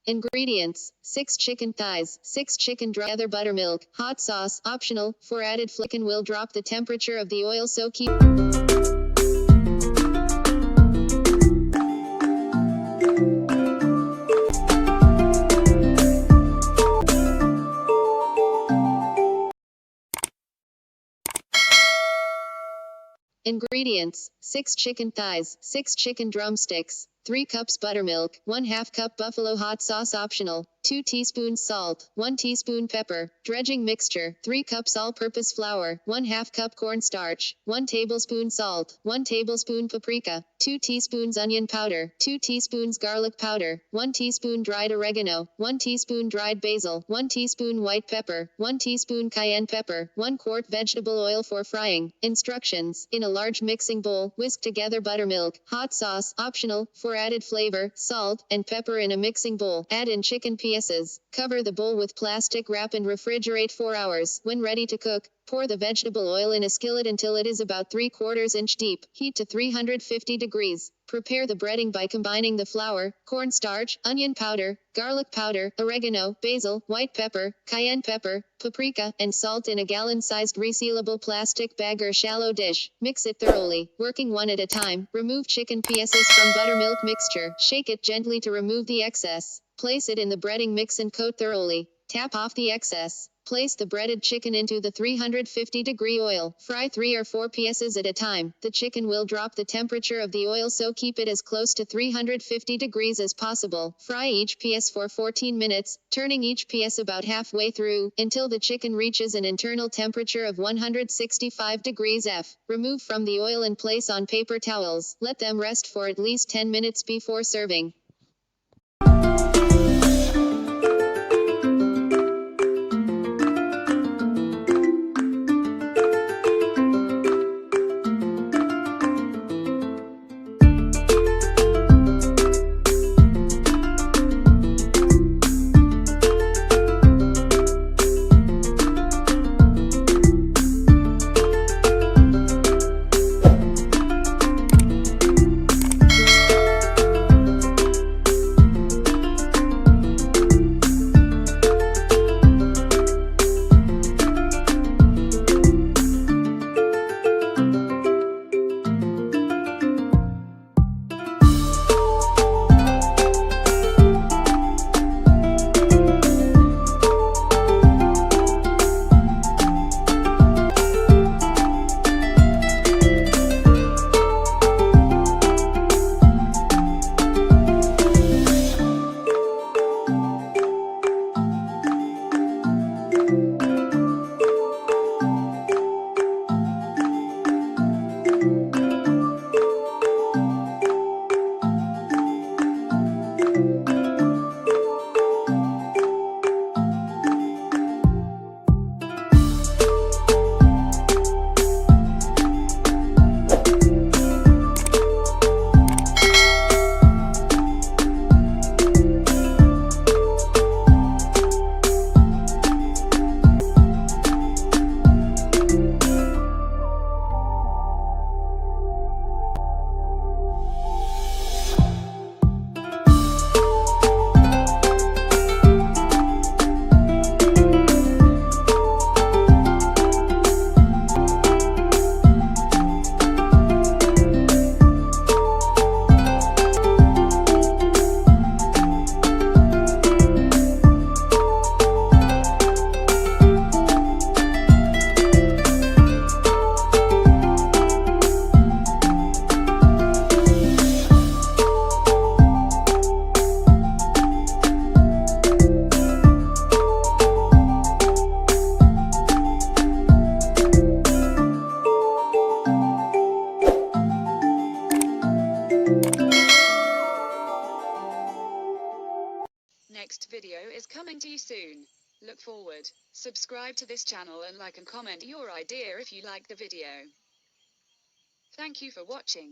Ingredients: 6 chicken thighs, 6 chicken dry leather buttermilk, hot sauce, optional, for added flavor will drop the temperature of the oil so keep Ingredients: 6 chicken thighs, 6 chicken drumsticks, 3 cups buttermilk, 1/2 cup buffalo hot sauce optional, 2 teaspoons salt, 1 teaspoon pepper, dredging mixture, 3 cups all-purpose flour, 1/2 cup cornstarch, 1 tablespoon salt, 1 tablespoon paprika, 2 teaspoons onion powder, 2 teaspoons garlic powder, 1 teaspoon dried oregano, 1 teaspoon dried basil, 1 teaspoon white pepper, 1 teaspoon cayenne pepper, 1 quart vegetable oil for frying. Instructions: in a large mixing bowl, whisk together buttermilk, hot sauce, optional, for added flavor, salt, and pepper in a mixing bowl. Add in chicken pieces. Cover the bowl with plastic wrap and refrigerate 4 hours. When ready to cook, pour the vegetable oil in a skillet until it is about 3/4 inch deep. Heat to 350 degrees. Prepare the breading by combining the flour, cornstarch, onion powder, garlic powder, oregano, basil, white pepper, cayenne pepper, paprika, and salt in a gallon-sized resealable plastic bag or shallow dish. Mix it thoroughly, working one at a time. Remove chicken pieces from buttermilk mixture. Shake it gently to remove the excess. Place it in the breading mix and coat thoroughly. Tap off the excess. Place the breaded chicken into the 350-degree oil. Fry 3 or 4 pieces at a time. The chicken will drop the temperature of the oil, so keep it as close to 350 degrees as possible. Fry each piece for 14 minutes, turning each piece about halfway through, until the chicken reaches an internal temperature of 165 degrees F. Remove from the oil and place on paper towels. Let them rest for at least 10 minutes before serving. Next video is coming to you soon. Look forward. Subscribe to this channel and like and comment your idea if you like the video. Thank you for watching.